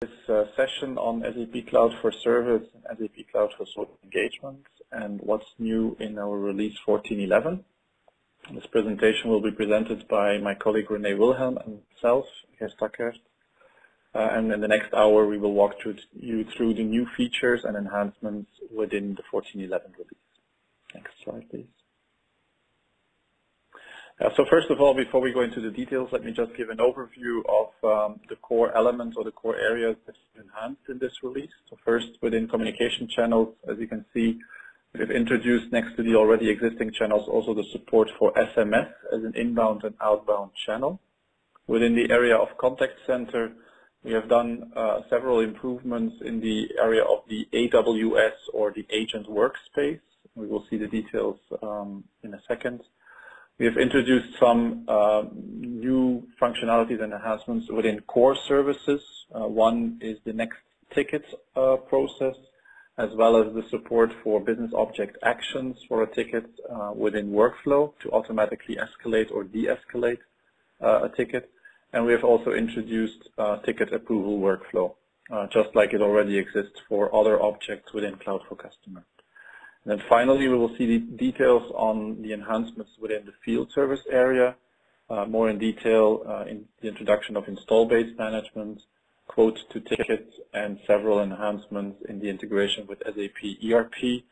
this session on SAP Cloud for Service and SAP Cloud for Social Engagement and what's new in our release 14.11. This presentation will be presented by my colleague René Wilhelm and myself, Gert Stakkert. And in the next hour, we will walk you through the new features and enhancements within the 14.11 release. Next slide, please. So first of all, before we go into the details, let me just give an overview of the core elements or the core areas that are enhanced in this release. So first, within communication channels, as you can see, we've introduced next to the already existing channels also the support for SMS as an inbound and outbound channel. Within the area of contact center, we have done several improvements in the area of the AWS or the agent workspace. We will see the details in a second. We have introduced some new functionalities and enhancements within core services. One is the next ticket process, as well as the support for business object actions for a ticket within workflow to automatically escalate or de-escalate a ticket. And we have also introduced ticket approval workflow, just like it already exists for other objects within Cloud for Customer. And then finally, we will see the details on the enhancements within the field service area, more in detail in the introduction of install-based management, quote to ticket, and several enhancements in the integration with SAP ERP,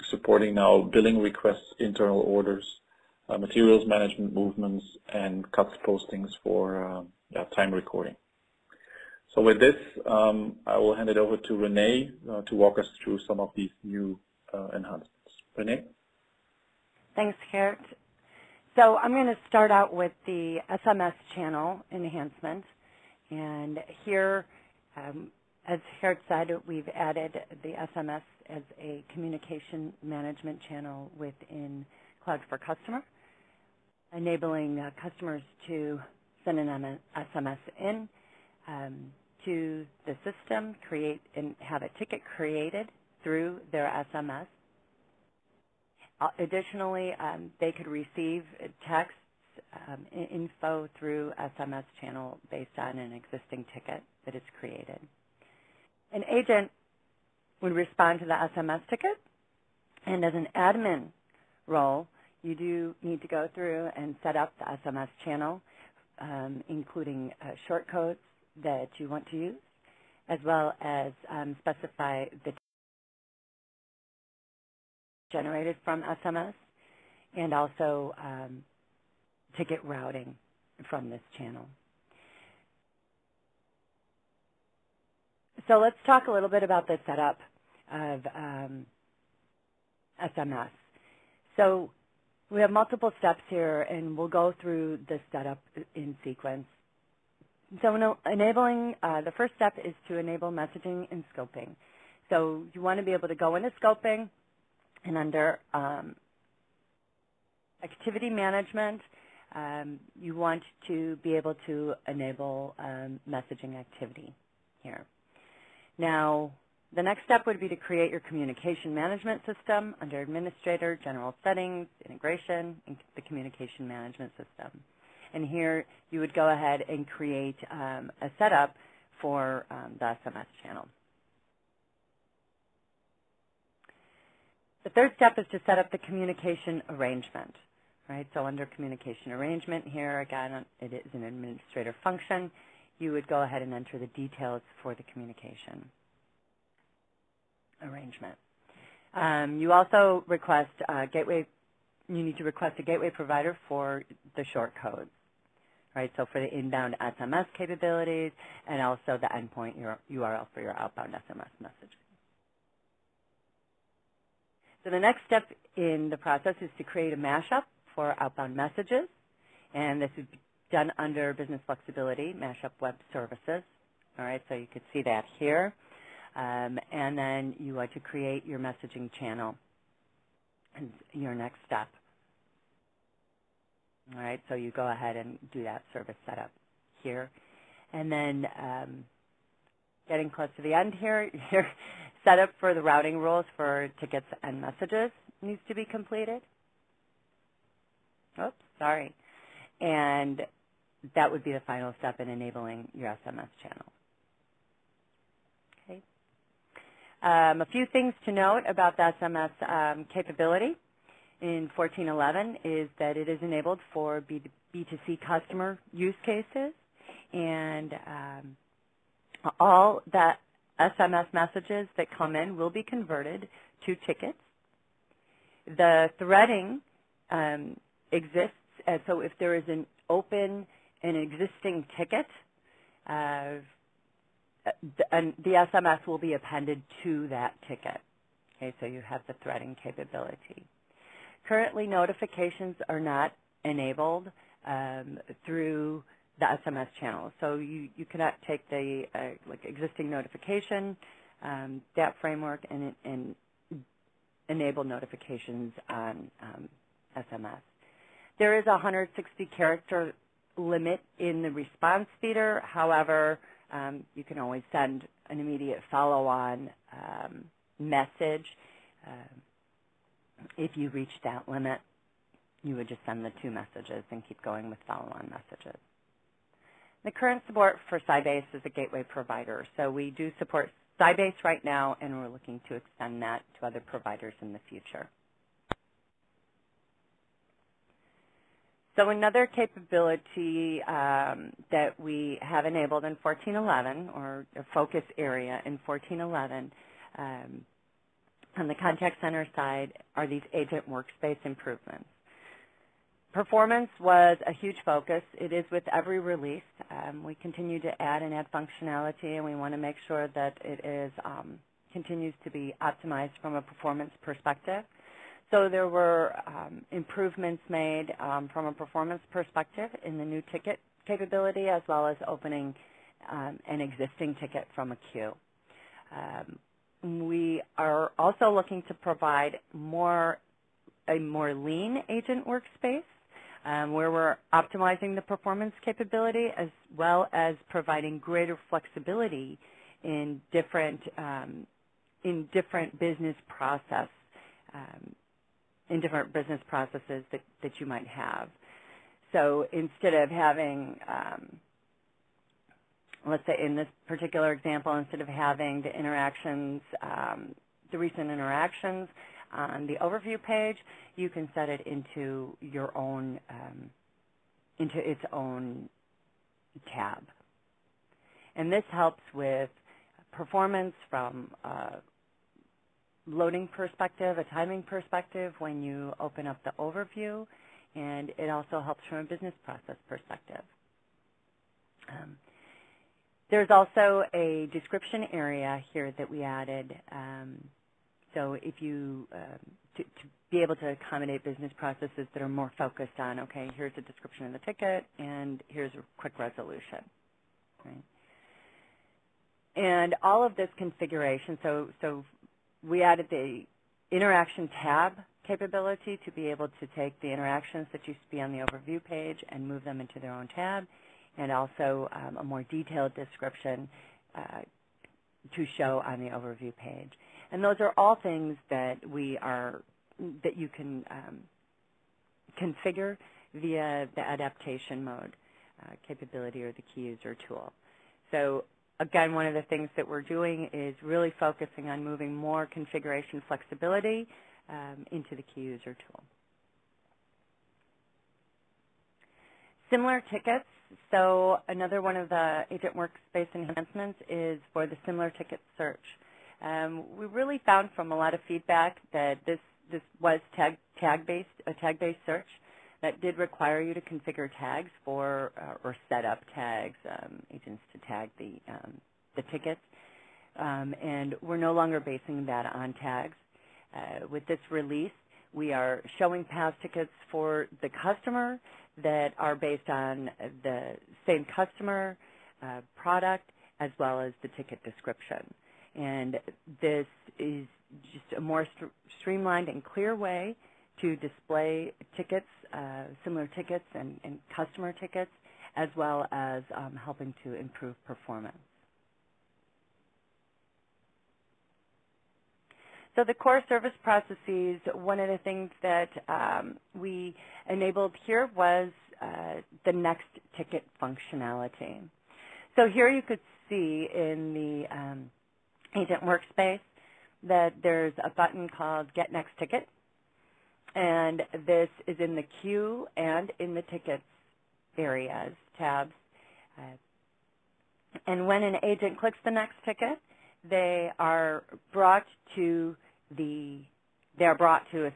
supporting now billing requests, internal orders, materials management movements, and cuts postings for time recording. So with this, I will hand it over to René to walk us through some of these new enhancements. René? Thanks, Gert. So I'm going to start out with the SMS channel enhancement. And here, as Gert said, we've added the SMS as a communication management channel within Cloud for Customer, enabling customers to send an SMS in to the system, create and have a ticket created through their SMS. Additionally, they could receive text info through SMS channel based on an existing ticket that is created. An agent would respond to the SMS ticket, and as an admin role, you do need to go through and set up the SMS channel, including short codes that you want to use, as well as specify the generated from SMS, and also ticket routing from this channel. So let's talk a little bit about the setup of SMS. So we have multiple steps here, and we'll go through the setup in sequence. So enabling, the first step is to enable messaging and scoping. So you want to be able to go into scoping, and under activity management, you want to be able to enable messaging activity here. Now, the next step would be to create your communication management system under Administrator, General Settings, Integration, and the Communication Management System. And here you would go ahead and create a setup for the SMS channel. The third step is to set up the communication arrangement, right? So under communication arrangement here, again, it is an administrator function. You would go ahead and enter the details for the communication arrangement. You also request a gateway. You need to request a gateway provider for the short codes, right? So for the inbound SMS capabilities and also the endpoint URL for your outbound SMS message. So the next step in the process is to create a mashup for outbound messages, and this is done under Business Flexibility, Mashup Web Services. All right, so you could see that here. And then you want to create your messaging channel and your next step. All right, so you go ahead and do that service setup here. And then getting close to the end here, your setup for the routing rules for tickets and messages needs to be completed. Oops, sorry. And that would be the final step in enabling your SMS channel. A few things to note about the SMS capability in 1411 is that it is enabled for B2C customer use cases, and all the SMS messages that come in will be converted to tickets. The threading exists, so if there is an existing ticket, the SMS will be appended to that ticket. Okay, so you have the threading capability. Currently, notifications are not enabled through the SMS channel. So you cannot take the existing notification, that framework, and enable notifications on SMS. There is a 160-character limit in the response feeder. However, you can always send an immediate follow-on message. If you reach that limit, you would just send the 2 messages and keep going with follow-on messages. The current support for Sybase is a gateway provider. So we do support Sybase right now, and we're looking to extend that to other providers in the future. So another capability that we have enabled in 1411, or a focus area in 1411, on the contact center side, are these agent workspace improvements. Performance was a huge focus. It is with every release. We continue to add functionality, and we want to make sure that it is continues to be optimized from a performance perspective. So there were improvements made from a performance perspective in the new ticket capability, as well as opening an existing ticket from a queue. We are also looking to provide a more lean agent workspace, where we're optimizing the performance capability, as well as providing greater flexibility in different business processes that you might have. So instead of having, let's say in this particular example, instead of having the interactions, the recent interactions on the overview page, you can set it into your own, into its own tab. And this helps with performance from a loading perspective, a timing perspective when you open up the overview, and it also helps from a business process perspective. There's also a description area here that we added. So if you, to be able to accommodate business processes that are more focused on, okay, here's a description of the ticket, and here's a quick resolution. Right? And all of this configuration, so we added the interaction tab capability to be able to take the interactions that used to be on the overview page and move them into their own tab, and also a more detailed description to show on the overview page. And those are all things that that you can configure via the adaptation mode capability or the key user tool. So again, one of the things that we're doing is really focusing on moving more configuration flexibility into the key user tool. Similar tickets. So another one of the agent workspace enhancements is for the similar ticket search. We really found from a lot of feedback that this was a tag-based search that did require you to configure tags for or set up tags, agents to tag the tickets, and we're no longer basing that on tags. With this release, we are showing past tickets for the customer that are based on the same customer product as well as the ticket description. And this is just a more streamlined and clear way to display tickets, similar tickets and customer tickets, as well as helping to improve performance. So the core service processes, one of the things that we enabled here was the next ticket functionality. So here you could see in the agent workspace that there's a button called Get Next Ticket, and this is in the queue and in the tickets areas, tabs. And when an agent clicks the next ticket, they are brought to a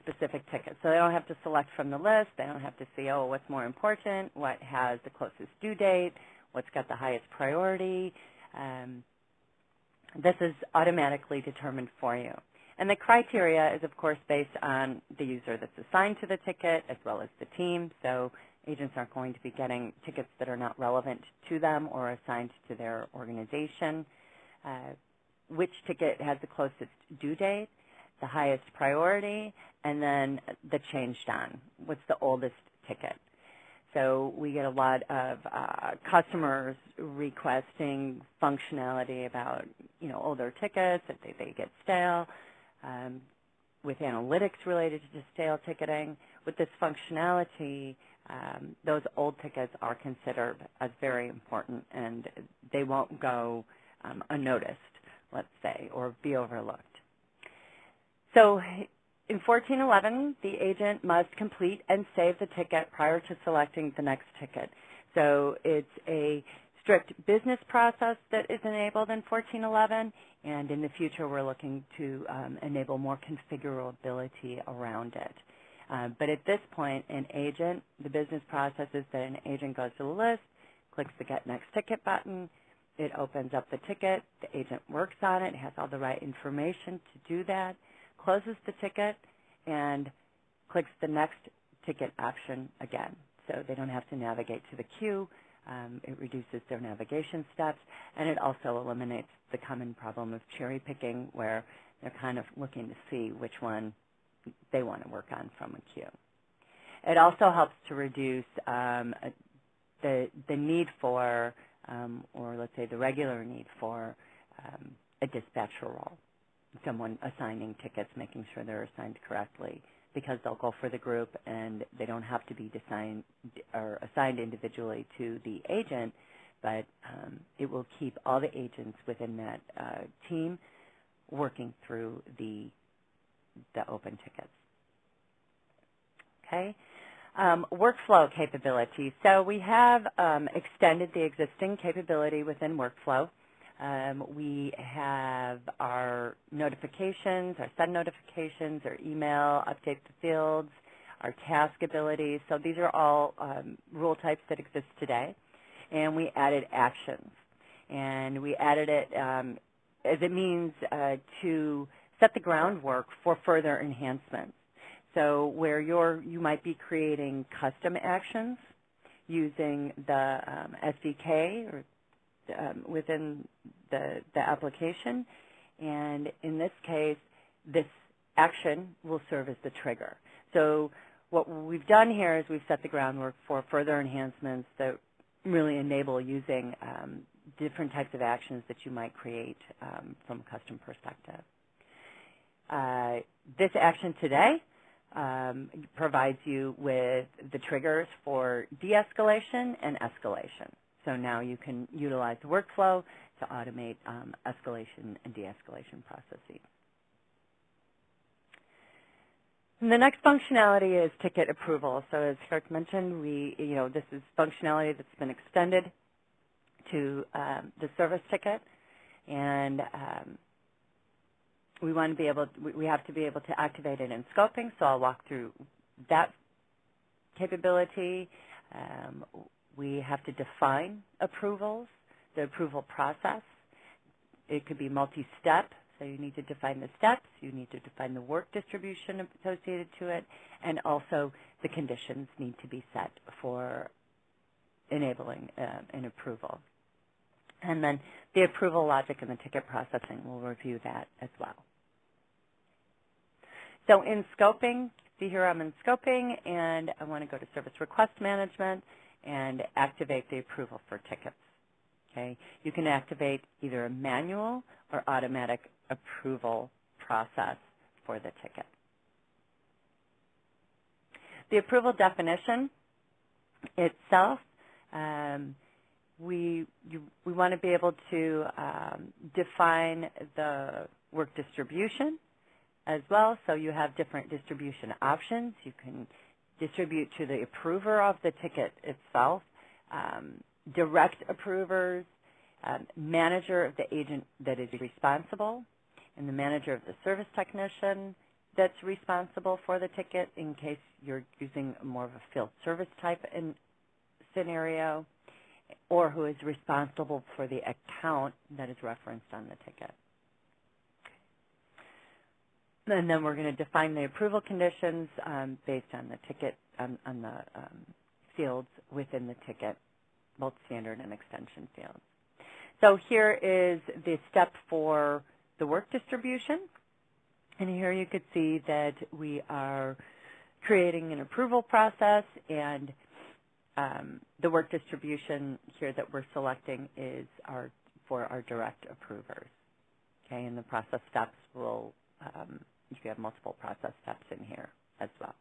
specific ticket. So they don't have to select from the list. They don't have to see, oh, what's more important, what has the closest due date, what's got the highest priority. This is automatically determined for you. And the criteria is, of course, based on the user that's assigned to the ticket as well as the team. So agents aren't going to be getting tickets that are not relevant to them or assigned to their organization. Which ticket has the closest due date, the highest priority, and then the changed on. What's the oldest ticket? So we get a lot of customers requesting functionality about, older tickets, that they get stale, with analytics related to stale ticketing. With this functionality, those old tickets are considered as very important, and they won't go unnoticed, let's say, or be overlooked. So in 1411, the agent must complete and save the ticket prior to selecting the next ticket. So it's a strict business process that is enabled in 1411, and in the future we're looking to enable more configurability around it. But at this point, the business process is that an agent goes to the list, clicks the Get Next Ticket button, it opens up the ticket, the agent works on it, has all the right information to do that, closes the ticket, and clicks the next ticket option again. So they don't have to navigate to the queue. It reduces their navigation steps, and it also eliminates the common problem of cherry picking, where they're kind of looking to see which one they want to work on from a queue. It also helps to reduce the need for, or let's say the regular need for, a dispatcher role, someone assigning tickets, making sure they're assigned correctly, because they'll go for the group and they don't have to be assigned individually to the agent, but it will keep all the agents within that team working through the open tickets. Okay. Workflow capability. So we have extended the existing capability within workflow. We have our notifications, our send notifications, our email, update the fields, our task abilities. So these are all rule types that exist today. And we added actions. And we added it as it means to set the groundwork for further enhancements. So where you might be creating custom actions using the SDK or within the application, and in this case, this action will serve as the trigger. So what we've done here is we've set the groundwork for further enhancements that really enable using different types of actions that you might create from a custom perspective. This action today provides you with the triggers for de-escalation and escalation. So now you can utilize the workflow to automate escalation and de-escalation processes. And the next functionality is ticket approval. So as Kurt mentioned, this is functionality that's been extended to the service ticket, and we have to be able to activate it in scoping. So I'll walk through that capability. We have to define approvals, the approval process. It could be multi-step, so you need to define the steps, you need to define the work distribution associated to it, and also the conditions need to be set for enabling an approval. And then the approval logic and the ticket processing, we'll review that as well. So in scoping, see here I'm in scoping, and I want to go to service request management and activate the approval for tickets. Okay, you can activate either a manual or automatic approval process for the ticket. The approval definition itself we want to be able to define the work distribution as well. So you have different distribution options. You can distribute to the approver of the ticket itself, direct approvers, manager of the agent that is responsible, and the manager of the service technician that's responsible for the ticket in case you're using more of a field service type scenario, or who is responsible for the account that is referenced on the ticket. And then we're going to define the approval conditions based on the ticket, on the fields within the ticket, both standard and extension fields. So here is the step for the work distribution. And here you could see that we are creating an approval process, and the work distribution here that we're selecting is for our direct approvers. Okay, and the process steps will, you have multiple process steps in here as well.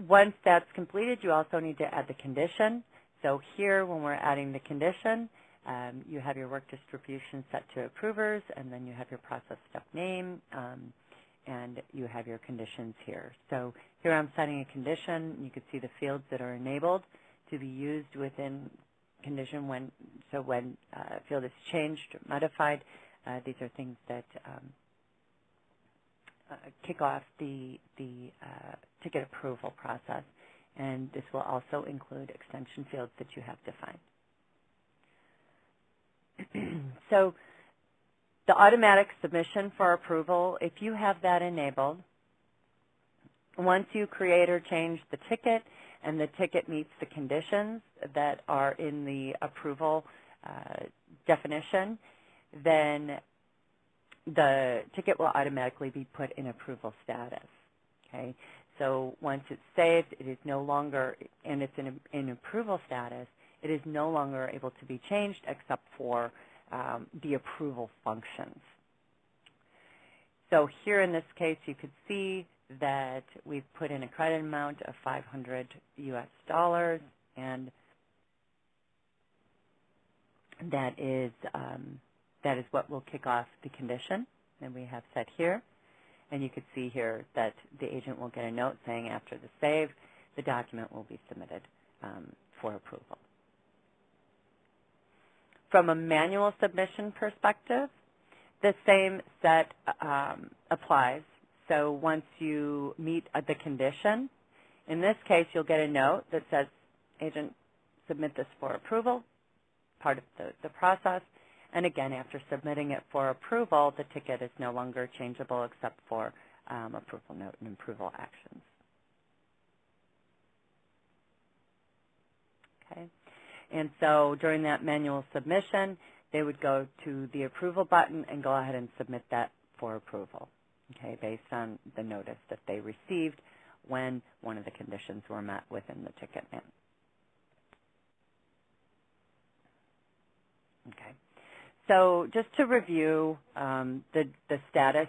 Once that's completed, you also need to add the condition. So here, when we're adding the condition, you have your work distribution set to approvers, and then you have your process step name, and you have your conditions here. So here I'm setting a condition. You can see the fields that are enabled to be used within condition when a field is changed or modified. These are things that kick off the ticket approval process, and this will also include extension fields that you have defined. So the automatic submission for approval, if you have that enabled, once you create or change the ticket and the ticket meets the conditions that are in the approval definition, then the ticket will automatically be put in approval status. Okay? So once it's saved, it is no longer, and it's in approval status, it is no longer able to be changed except for the approval functions. So here in this case, you could see that we've put in a credit amount of $500 US, and that is what will kick off the condition that we have set here. And you could see here that the agent will get a note saying after the save, the document will be submitted for approval. From a manual submission perspective, the same set applies. So once you meet the condition, in this case, you'll get a note that says, agent, submit this for approval, part of the process. And again, after submitting it for approval, the ticket is no longer changeable except for approval note and approval actions. Okay. And so during that manual submission, they would go to the approval button and go ahead and submit that for approval, okay, based on the notice that they received when one of the conditions were met within the ticket. Okay. So just to review the status,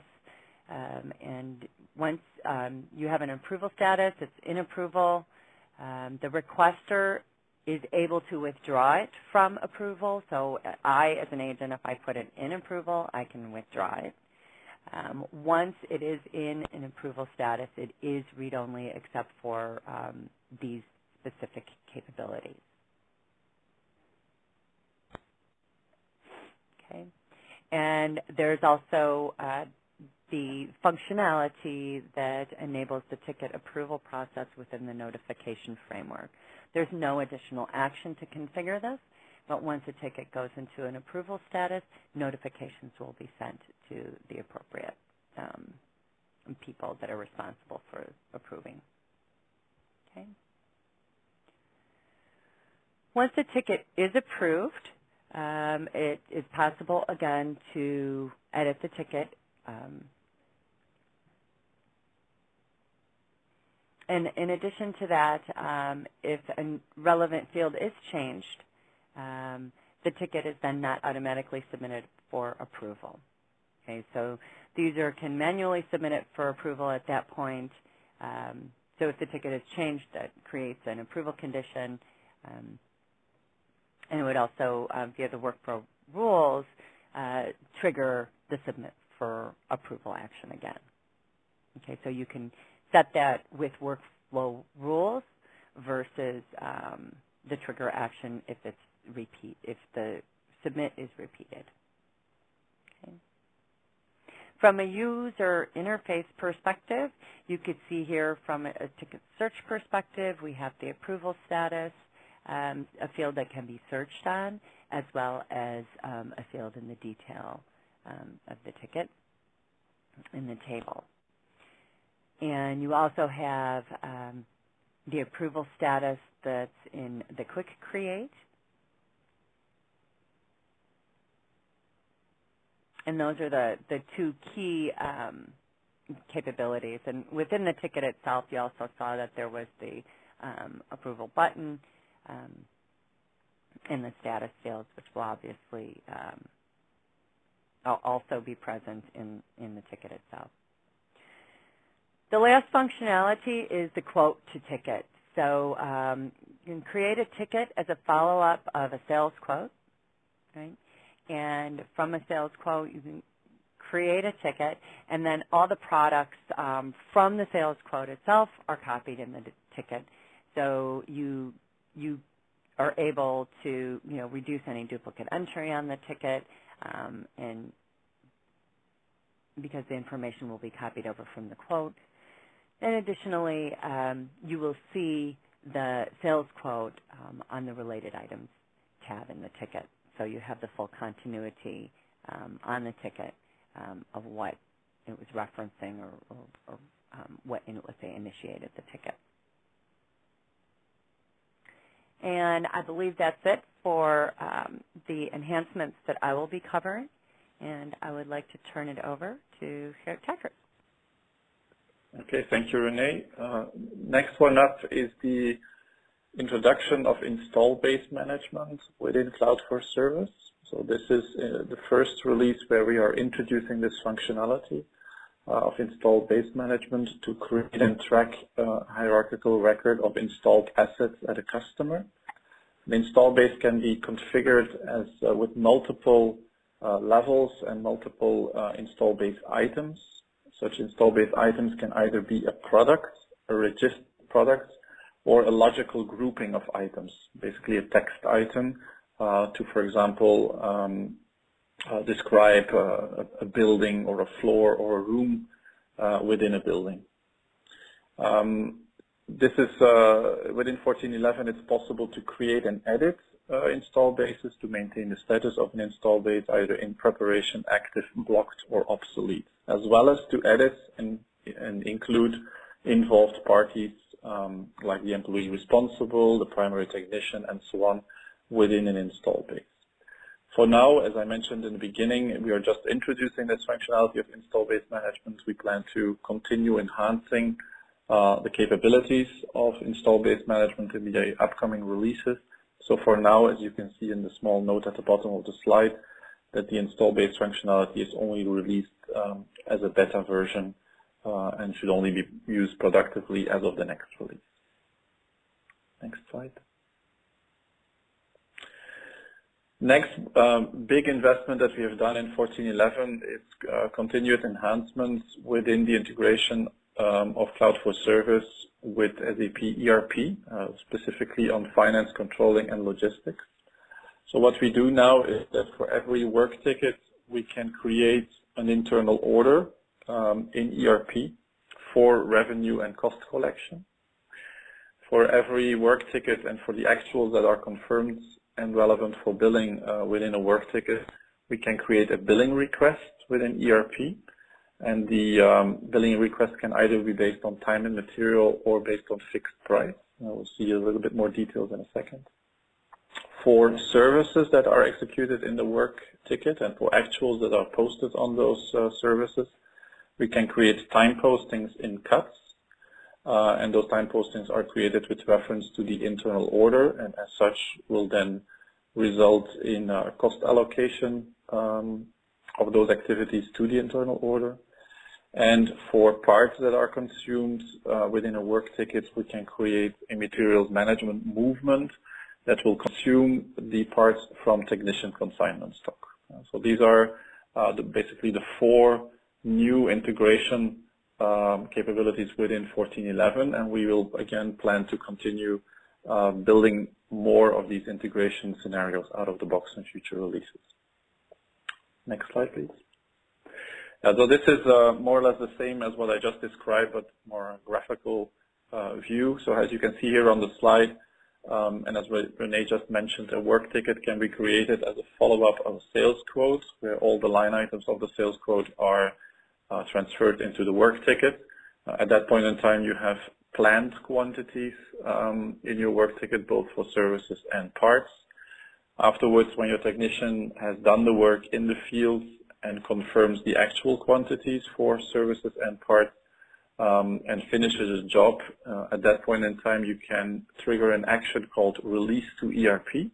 and once you have an approval status, it's in approval, the requester is able to withdraw it from approval. So I, as an agent, if I put it in approval, I can withdraw it. Once it is in an approval status, it is read-only except for these specific capabilities. Okay. And there's also the functionality that enables the ticket approval process within the notification framework. There's no additional action to configure this, but once a ticket goes into an approval status, notifications will be sent to the appropriate people that are responsible for approving. Okay. Once a ticket is approved, it is possible, again, to edit the ticket. And in addition to that, if a relevant field is changed, the ticket is then not automatically submitted for approval. Okay, so the user can manually submit it for approval at that point. So if the ticket is changed, that creates an approval condition. And it would also, via the workflow rules, trigger the submit for approval action again. Okay, so you can set that with workflow rules versus the trigger action if if the submit is repeated. Okay. From a user interface perspective, you could see here from a ticket search perspective, we have the approval status, a field that can be searched on, as well as a field in the detail of the ticket in the table. And you also have the approval status that's in the Quick Create. And those are the two key capabilities. And within the ticket itself, you also saw that there was the approval button and the status fields, which will obviously also be present in the ticket itself. The last functionality is the quote to ticket. So you can create a ticket as a follow-up of a sales quote, right? And from a sales quote, you can create a ticket, and then all the products from the sales quote itself are copied in the ticket. So you are able to reduce any duplicate entry on the ticket, and because the information will be copied over from the quote. And additionally, you will see the sales quote on the related items tab in the ticket. So you have the full continuity on the ticket of what it was referencing or what, let's say, initiated the ticket. And I believe that's it for the enhancements that I will be covering. And I would like to turn it over to Geert Tucker. Okay, thank you, Renee. Next one up is the introduction of install base management within Cloud for Service. So this is the first release where we are introducing this functionality of install base management to create and track a hierarchical record of installed assets at a customer. The install base can be configured as with multiple levels and multiple install base items. Such install base items can either be a product, a registered product, or a logical grouping of items, basically a text item to, for example, describe a building or a floor or a room within a building. This is within 14.11, it's possible to create and edit install bases to maintain the status of an install base either in preparation, active, blocked, or obsolete, as well as to edit and include involved parties like the employee responsible, the primary technician, and so on within an install base. For now, as I mentioned in the beginning, we are just introducing this functionality of install base management. We plan to continue enhancing the capabilities of install base management in the upcoming releases. So for now, as you can see in the small note at the bottom of the slide, that the install base functionality is only released as a beta version and should only be used productively as of the next release. Next slide. Next big investment that we have done in 14.11 is continued enhancements within the integration of Cloud for Service with SAP ERP, specifically on finance, controlling, and logistics. So what we do now is that for every work ticket, we can create an internal order in ERP for revenue and cost collection. For every work ticket and for the actuals that are confirmed and relevant for billing within a work ticket, we can create a billing request within ERP. And the billing request can either be based on time and material or based on fixed price. We'll see a little bit more details in a second. For services that are executed in the work ticket and for actuals that are posted on those services, we can create time postings in cuts. And those time postings are created with reference to the internal order, and as such will then result in cost allocation of those activities to the internal order. And for parts that are consumed within a work ticket, we can create a materials management movement that will consume the parts from technician consignment stock. So these are basically the 4 new integration capabilities within 14.11, and we will again plan to continue building more of these integration scenarios out of the box in future releases. Next slide, please. So this is more or less the same as what I just described, but more graphical view. So as you can see here on the slide, and as Renee just mentioned, a work ticket can be created as a follow-up of a sales quote, where all the line items of the sales quote are transferred into the work ticket. At that point in time, you have planned quantities in your work ticket, both for services and parts. Afterwards, when your technician has done the work in the field and confirms the actual quantities for services and parts and finishes the job, at that point in time, you can trigger an action called release to ERP.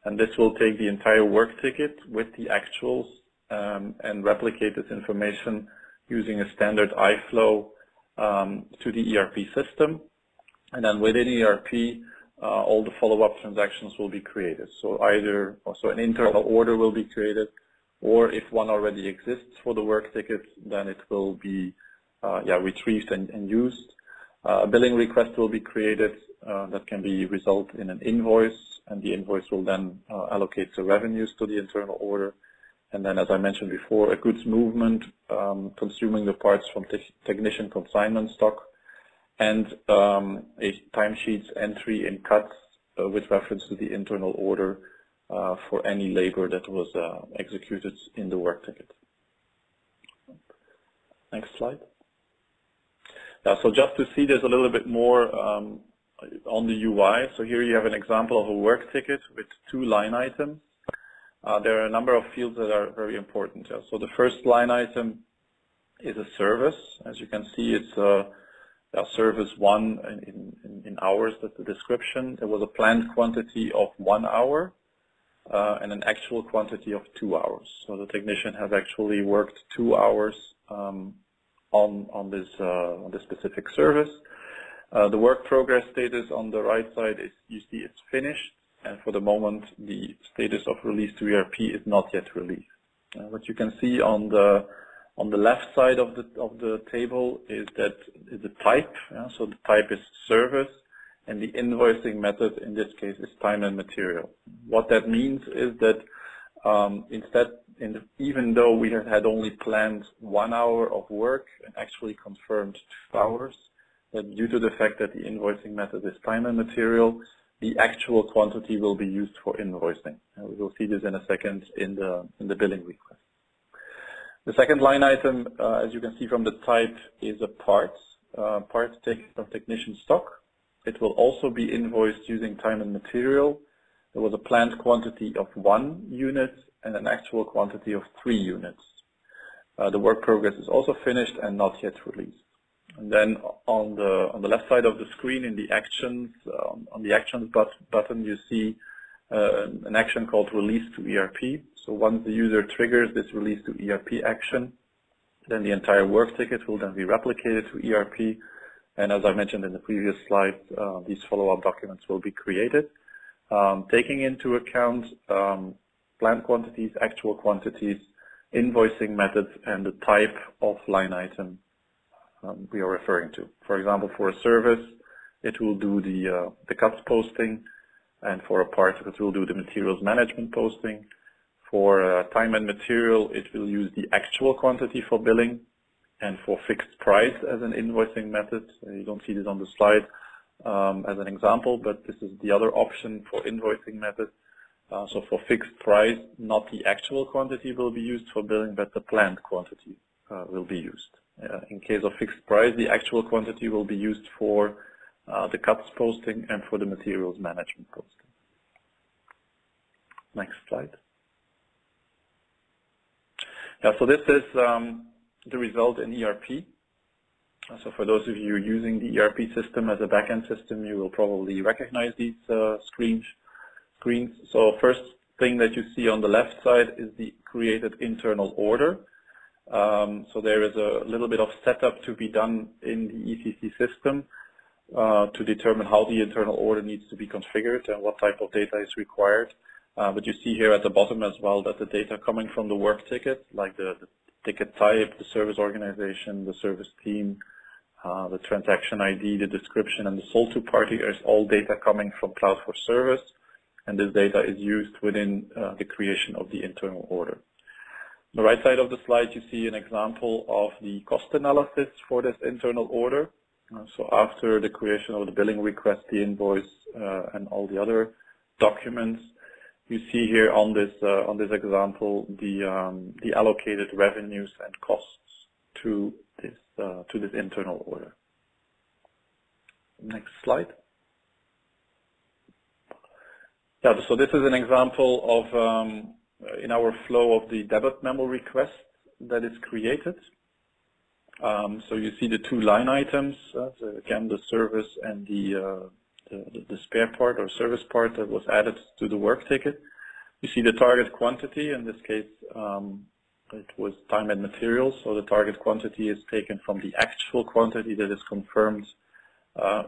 And this will take the entire work ticket with the actuals and replicate this information using a standard iFlow to the ERP system. And then within ERP, all the follow-up transactions will be created. So either an internal order will be created, or if one already exists for the work ticket, then it will be retrieved and used. A billing request will be created that can result in an invoice, and the invoice will then allocate the revenues to the internal order. And then, as I mentioned before, a goods movement consuming the parts from technician consignment stock, and a timesheets entry in cuts with reference to the internal order for any labor that was executed in the work ticket. Next slide. So just to see this a little bit more on the UI. So here you have an example of a work ticket with 2 line items. There are a number of fields that are very important. So the first line item is a service. As you can see, it's service 1 in hours. That's the description. There was a planned quantity of 1 hour and an actual quantity of 2 hours. So the technician has actually worked 2 hours on this specific service. The work progress status on the right side is, you see, it's finished, and for the moment the status of release to ERP is not yet released. What you can see on the left side of the table is that the type. So the type is service, and the invoicing method in this case is time and material. What that means is that even though we had only planned 1 hour of work and actually confirmed 2 hours, that due to the fact that the invoicing method is time and material, the actual quantity will be used for invoicing. And we will see this in a second in the billing request. The second line item, as you can see from the type, is a parts taken from technician stock. It will also be invoiced using time and material. There was a planned quantity of 1 unit and an actual quantity of 3 units. The work progress is also finished and not yet released. And then on the left side of the screen, in the actions, on the actions button, you see an action called release to ERP. So once the user triggers this release to ERP action, then the entire work ticket will then be replicated to ERP. And as I mentioned in the previous slide, these follow-up documents will be created, taking into account planned quantities, actual quantities, invoicing methods, and the type of line item we are referring to. For example, for a service, it will do the cuts posting, and for a part, it will do the materials management posting. For time and material, it will use the actual quantity for billing, and for fixed price as an invoicing method. You don't see this on the slide as an example, but this is the other option for invoicing method. So for fixed price, not the actual quantity will be used for billing, but the planned quantity will be used. In case of fixed price, the actual quantity will be used for the cuts posting and for the materials management posting. Next slide. So this is the result in ERP. So for those of you using the ERP system as a backend system, you will probably recognize these screens. So first thing that you see on the left side is the created internal order. So there is a little bit of setup to be done in the ECC system to determine how the internal order needs to be configured and what type of data is required. But you see here at the bottom as well that the data coming from the work ticket, like the ticket type, the service organization, the service team, the transaction ID, the description, and the sold to party is all data coming from Cloud for Service, and this data is used within the creation of the internal order. On the right side of the slide, you see an example of the cost analysis for this internal order. So after the creation of the billing request, the invoice, and all the other documents, you see here on this example the allocated revenues and costs to this internal order. Next slide. Yeah, so this is an example of in our flow of the debit memo request that is created. So you see the two line items, so again the service and the spare part or service part that was added to the work ticket. You see the target quantity, in this case it was time and materials, so the target quantity is taken from the actual quantity that is confirmed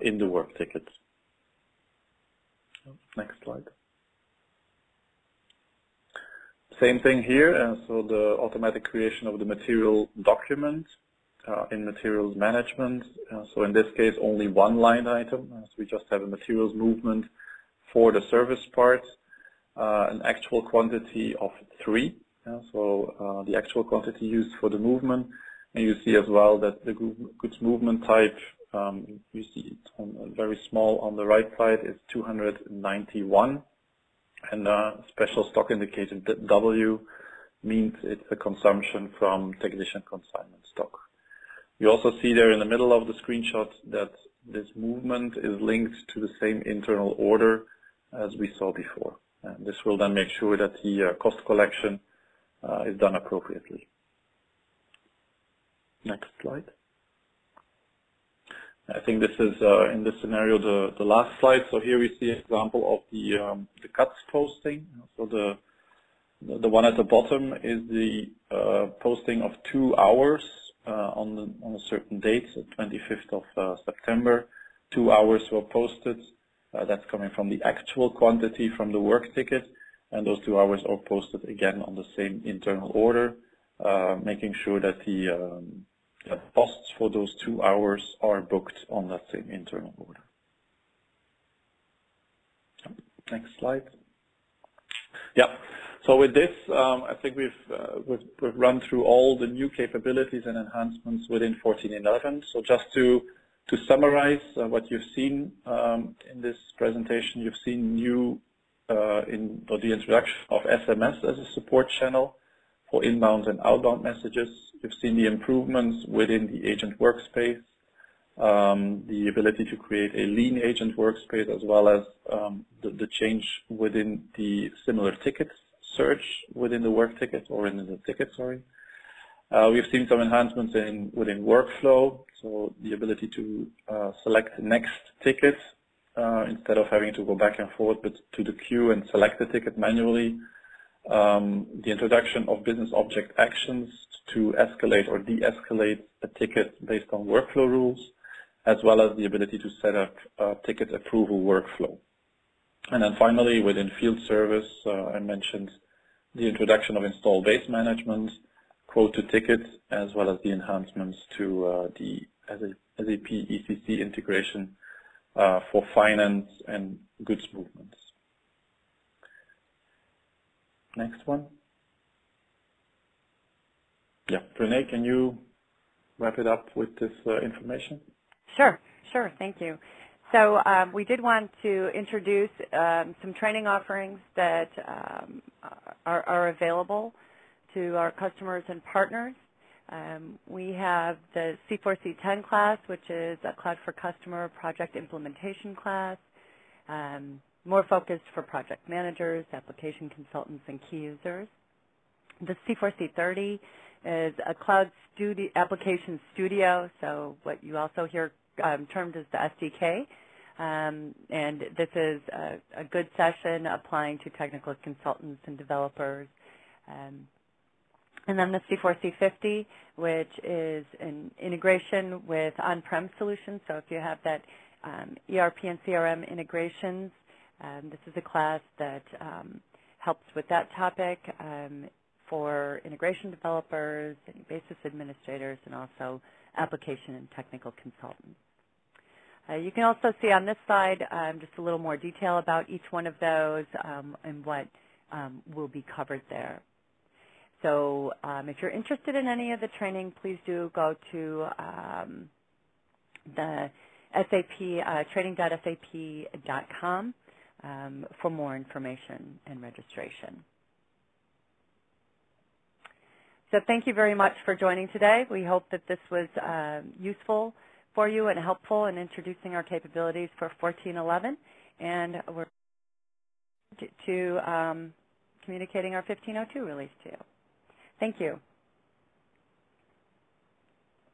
in the work ticket. Next slide. Same thing here, so the automatic creation of the material document in materials management. So in this case, only one line item. So we just have a materials movement for the service part, an actual quantity of 3. So the actual quantity used for the movement. And you see as well that the goods movement type, you see it on very small on the right side, is 291. And special stock indicated W means it's a consumption from technician consignment stock. You also see there in the middle of the screenshot that this movement is linked to the same internal order as we saw before. And this will then make sure that the cost collection is done appropriately. Next slide. I think this is, in this scenario, the last slide. So here we see an example of the cuts posting. So the one at the bottom is the posting of 2 hours on a certain date, so 25th of September. 2 hours were posted. That's coming from the actual quantity from the work ticket, and those 2 hours are posted again on the same internal order, making sure that the costs for those 2 hours are booked on that same internal order. Next slide. Yeah. So with this, I think we've run through all the new capabilities and enhancements within 14.11. So just to summarize what you've seen in this presentation, you've seen new in the introduction of SMS as a support channel for inbound and outbound messages. You've seen the improvements within the agent workspace, the ability to create a lean agent workspace, as well as the change within the similar tickets search within the work ticket or in the ticket, sorry. We've seen some enhancements within workflow, so the ability to select the next ticket instead of having to go back and forth but to the queue and select the ticket manually. The introduction of business object actions to escalate or de-escalate a ticket based on workflow rules, as well as the ability to set up a ticket approval workflow. And then finally, within field service, I mentioned the introduction of install base management, quote to ticket, as well as the enhancements to the SAP ECC integration for finance and goods movements. Next one. Yeah, Renee, can you wrap it up with this information? Sure, thank you. So we did want to introduce some training offerings that are available to our customers and partners. We have the C4C10 class, which is a Cloud for Customer project implementation class, more focused for project managers, application consultants, and key users. The C4C30 is a Cloud application studio, so what you also hear termed as the SDK. And this is a good session applying to technical consultants and developers. And then the C4C50, which is an integration with on-prem solutions. So if you have that ERP and CRM integrations, this is a class that helps with that topic for integration developers, and basis administrators, and also application and technical consultants. You can also see on this slide just a little more detail about each one of those and what will be covered there. So if you're interested in any of the training, please do go to the SAP, training.sap.com for more information and registration. So thank you very much for joining today. We hope that this was useful for you and helpful in introducing our capabilities for 1411, and we're to communicating our 1502 release to you. Thank you.